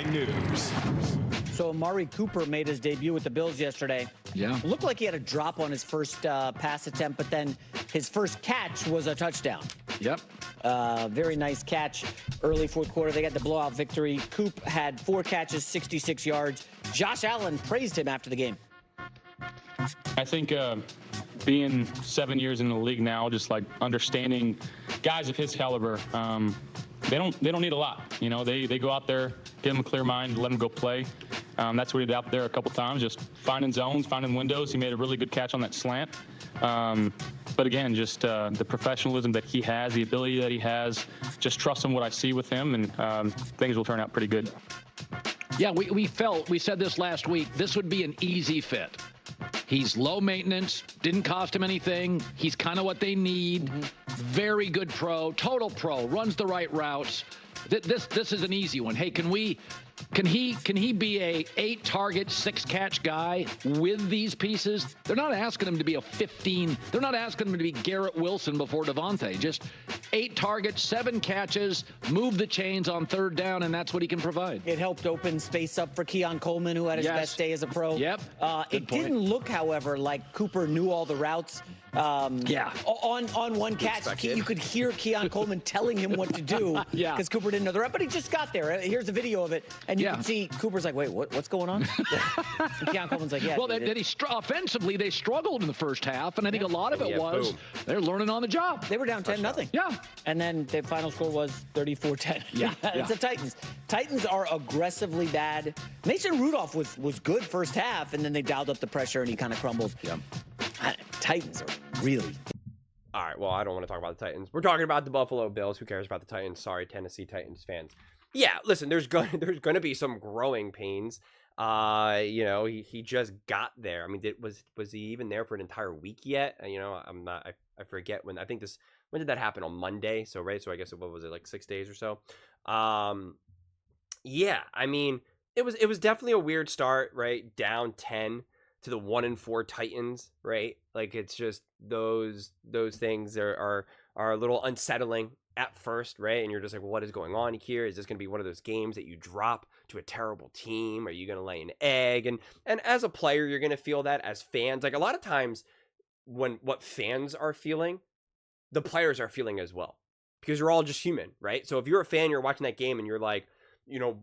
breaking news. So Amari Cooper made his debut with the Bills yesterday. Yeah. It looked like he had a drop on his first pass attempt, but then his first catch was a touchdown. Yep. Very nice catch early fourth quarter. They got the blowout victory. Coop had 4 catches, 66 yards. Josh Allen praised him after the game. I think being 7 years in the league now, just like understanding guys of his caliber, they don't need a lot. You know, they go out there, give them a clear mind, let them go play. That's what he did out there a couple times, just finding zones, finding windows. He made a really good catch on that slant. But again, just the professionalism that he has, the ability that he has, just trusting what I see with him, and things will turn out pretty good. Yeah, we said this last week, this would be an easy fit. He's low maintenance, didn't cost him anything. He's kind of what they need. Very good pro, total pro, runs the right routes. This is an easy one. Hey, can he be a 8 target, 6 catch guy with these pieces? They're not asking him to be a 15. They're not asking him to be Garrett Wilson before Devontae. Just 8 targets, 7 catches, move the chains on third down, and that's what he can provide. It helped open space up for Keon Coleman, who had his best day as a pro. Yep. It didn't look, however, like Cooper knew all the routes. On one catch, you could hear Keon Coleman telling him what to do because Cooper didn't know the route, but he just got there. Here's a video of it, and you can see Cooper's like, wait, what's going on? And Keon Coleman's like, yeah. Well, offensively, they struggled in the first half, and I think a lot of it was they're learning on the job. They were down 10-0. Yeah. And then the final score was 34-10. Yeah. It's the Titans. Titans are aggressively bad. Mason Rudolph was good first half, and then they dialed up the pressure, and he kind of crumbled. Yeah. Titans are really... All right, well, I don't want to talk about the Titans. We're talking about the Buffalo Bills. Who cares about the Titans? Sorry, Tennessee Titans fans. Yeah, listen, there's going to be some growing pains. He just got there. I mean, was he even there for an entire week yet? I forget when. I think when did that happen? On Monday. So I guess what was it, like 6 days or so? Yeah, I mean, it was definitely a weird start, right? Down 10 to the 1-4 Titans, right? Like, it's just those things are a little unsettling at first, right? And you're just like, well, what is going on here? Is this going to be one of those games that you drop to a terrible team? Are you going to lay an egg? And as a player, you're going to feel that. As fans, like, a lot of times what fans are feeling, the players are feeling as well, because you're all just human, right? So if you're a fan, you're watching that game and you're like,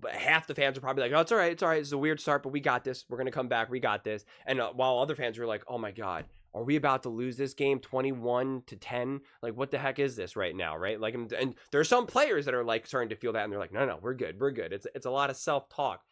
half the fans are probably like, oh, it's all right. It's a weird start, but we got this. We're going to come back. We got this. And while other fans are like, oh my God, are we about to lose this game 21-10? Like, what the heck is this right now, right? Like, and there's some players that are like starting to feel that, and they're like, no, we're good. It's a lot of self-talk,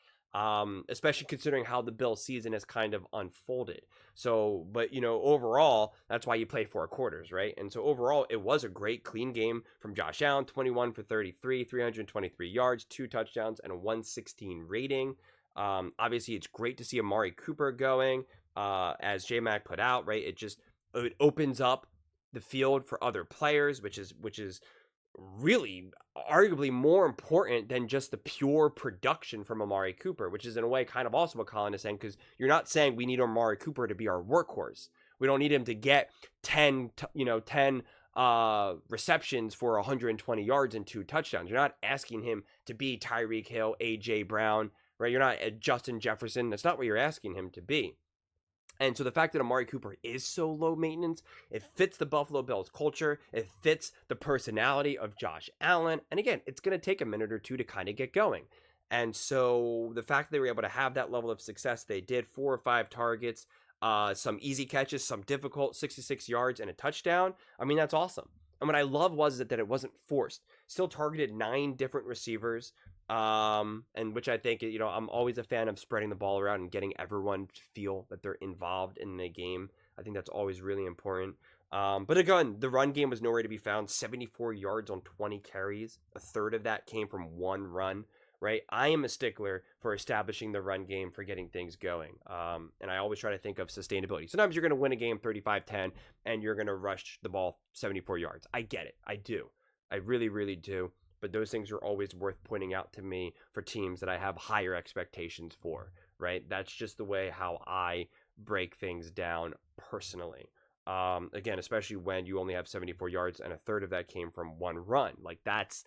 especially considering how the Bills season has kind of unfolded. So, but overall, that's why you play 4 quarters, right? And so overall, it was a great, clean game from Josh Allen, 21 for 33, 323 yards, 2 touchdowns, and a 116 rating. Obviously, it's great to see Amari Cooper going. As J-Mac put out, right? It opens up the field for other players, which is really arguably more important than just the pure production from Amari Cooper, which is in a way kind of also what Colin is saying, because you're not saying we need Amari Cooper to be our workhorse. We don't need him to get 10 receptions for 120 yards and 2 touchdowns. You're not asking him to be Tyreek Hill, A.J. Brown, right? You're not Justin Jefferson. That's not what you're asking him to be. And so the fact that Amari Cooper is so low maintenance, it fits the Buffalo Bills culture. It fits the personality of Josh Allen. And again, it's going to take a minute or two to kind of get going. And so the fact that they were able to have that level of success, they did 4 or 5 targets, some easy catches, some difficult, 66 yards and a touchdown. I mean, that's awesome. And what I love was that it wasn't forced. Still targeted 9 different receivers. And which I think, I'm always a fan of spreading the ball around and getting everyone to feel that they're involved in the game. I think that's always really important. But again, the run game was nowhere to be found. 74 yards on 20 carries. A third of that came from one run, right? I am a stickler for establishing the run game, for getting things going. And I always try to think of sustainability. Sometimes you're going to win a game 35-10 and you're going to rush the ball 74 yards. I get it. I do. I really, really do. But those things are always worth pointing out to me for teams that I have higher expectations for, right? That's just the way how I break things down personally. Again, especially when you only have 74 yards and a third of that came from one run. Like, that's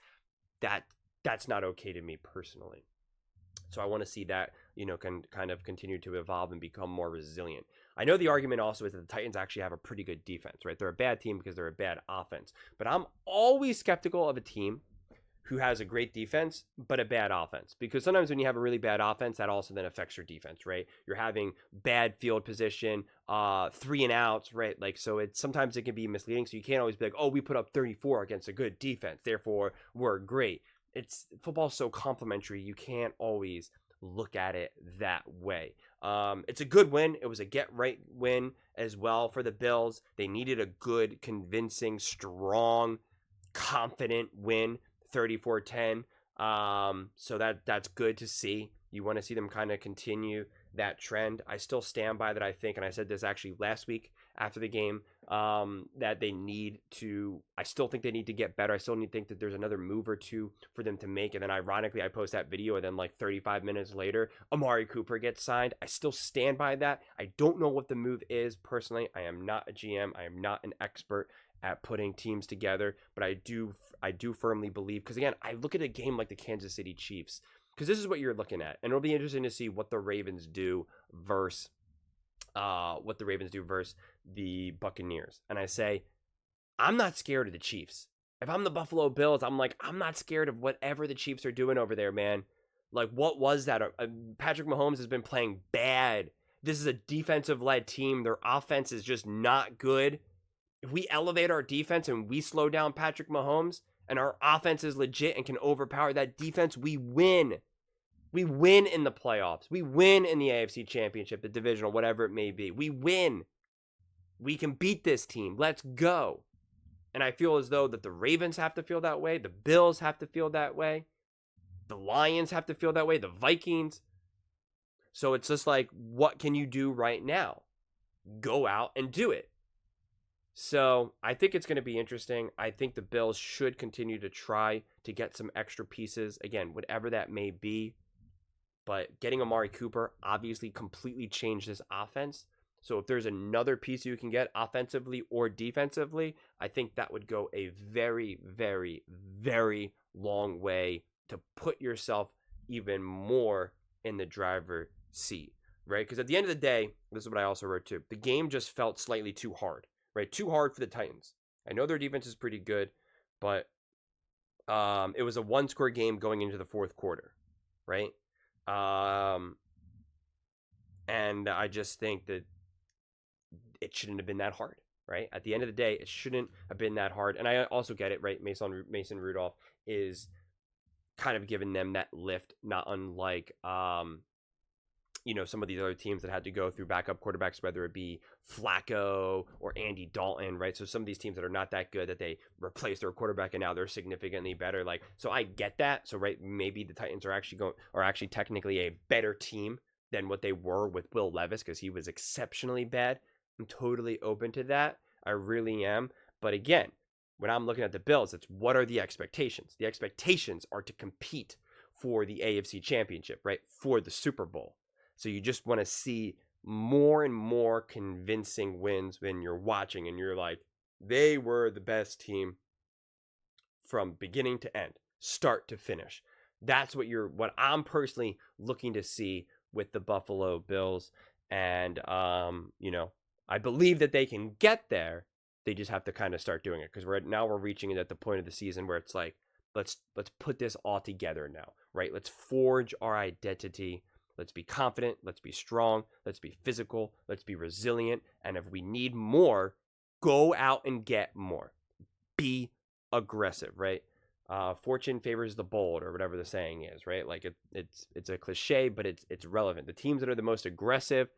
not okay to me personally. So I want to see that, can kind of continue to evolve and become more resilient. I know the argument also is that the Titans actually have a pretty good defense, right? They're a bad team because they're a bad offense. But I'm always skeptical of a team who has a great defense, but a bad offense. Because sometimes when you have a really bad offense, that also then affects your defense, right? You're having bad field position, 3 and outs, right? Like, so sometimes it can be misleading. So you can't always be like, oh, we put up 34 against a good defense, therefore we're great. Football's so complimentary, you can't always look at it that way. It's a good win. It was a get-right win as well for the Bills. They needed a good, convincing, strong, confident win, 34-10. So that's good to see. You want to see them kind of continue that trend. I still stand by that, I think, and I said this actually last week after the game, that I still think they need to get better. I still think that there's another move or two for them to make. And then ironically, I post that video, and then like 35 minutes later, Amari Cooper gets signed. I still stand by that. I don't know what the move is personally. I am not a GM. I am not an expert at putting teams together, but I do firmly believe, because again, I look at a game like the Kansas City Chiefs, because this is what you're looking at, and it'll be interesting to see what the Ravens do versus the Buccaneers. And I say, I'm not scared of the Chiefs. If I'm the Buffalo Bills, I'm not scared of whatever the Chiefs are doing over there, man. Like, what was that? Patrick Mahomes has been playing bad. This is a defensive-led team. Their offense is just not good. If we elevate our defense and we slow down Patrick Mahomes and our offense is legit and can overpower that defense, we win. We win in the playoffs. We win in the AFC Championship, the divisional, whatever it may be. We win. We can beat this team. Let's go. And I feel as though that the Ravens have to feel that way. The Bills have to feel that way. The Lions have to feel that way. The Vikings. So it's just like, what can you do right now? Go out and do it. So I think it's going to be interesting. I think the Bills should continue to try to get some extra pieces. Again, whatever that may be. But getting Amari Cooper obviously completely changed this offense. So if there's another piece you can get offensively or defensively, I think that would go a very, very, very long way to put yourself even more in the driver's seat, right? Because at the end of the day, this is what I also wrote too, the game just felt slightly too hard, right? Too hard for the Titans. I know their defense is pretty good, but it was a one-score game going into the fourth quarter, right? And I just think that it shouldn't have been that hard, right? At the end of the day, it shouldn't have been that hard. And I also get it, right? Mason Rudolph is kind of giving them that lift, not unlike, some of these other teams that had to go through backup quarterbacks, whether it be Flacco or Andy Dalton, right? So some of these teams that are not that good, that they replaced their quarterback and now they're significantly better. Like, so I get that. So, right, maybe the Titans are actually technically a better team than what they were with Will Levis, because he was exceptionally bad. I'm totally open to that. I really am. But again, when I'm looking at the Bills, it's what are the expectations? The expectations are to compete for the AFC Championship, right? For the Super Bowl. So you just want to see more and more convincing wins when you're watching and you're like, they were the best team from beginning to end, start to finish. That's what I'm personally looking to see with the Buffalo Bills. And, I believe that they can get there. They just have to kind of start doing it, because we're reaching at the point of the season where it's like, let's put this all together now, right? Let's forge our identity. Let's be confident. Let's be strong. Let's be physical. Let's be resilient. And if we need more, go out and get more. Be aggressive, right? Fortune favors the bold, or whatever the saying is, right? Like it's a cliche, but it's relevant. The teams that are the most aggressive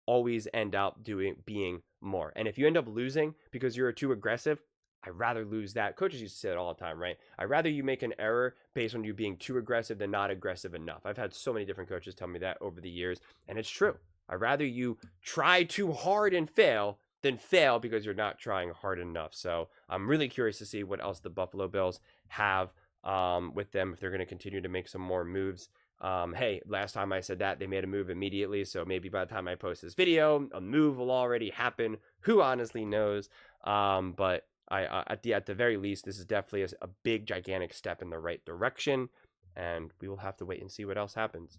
always end up being more. And if you end up losing because you're too aggressive, I'd rather lose that. Coaches used to say it all the time, right? I'd rather you make an error based on you being too aggressive than not aggressive enough. I've had so many different coaches tell me that over the years, and it's true. I'd rather you try too hard and fail than fail because you're not trying hard enough. So I'm really curious to see what else the Buffalo Bills have with them, if they're going to continue to make some more moves. Hey, last time I said that, they made a move immediately, so maybe by the time I post this video, a move will already happen. Who honestly knows? But at the very least, this is definitely a big, gigantic step in the right direction. and we will have to wait and see what else happens.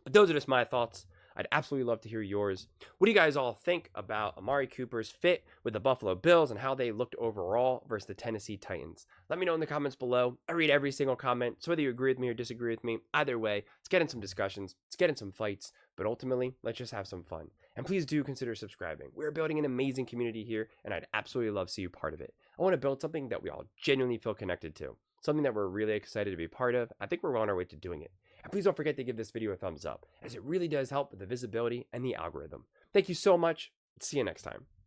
But those are just my thoughts. I'd absolutely love to hear yours. What do you guys all think about Amari Cooper's fit with the Buffalo Bills and how they looked overall versus the Tennessee Titans? Let me know in the comments below. I read every single comment, so whether you agree with me or disagree with me, either way, let's get in some discussions, let's get in some fights, but ultimately, let's just have some fun. And please do consider subscribing. We're building an amazing community here, and I'd absolutely love to see you part of it. I want to build something that we all genuinely feel connected to, something that we're really excited to be part of. I think we're on our way to doing it. And please don't forget to give this video a thumbs up, as it really does help with the visibility and the algorithm. Thank you so much. See you next time.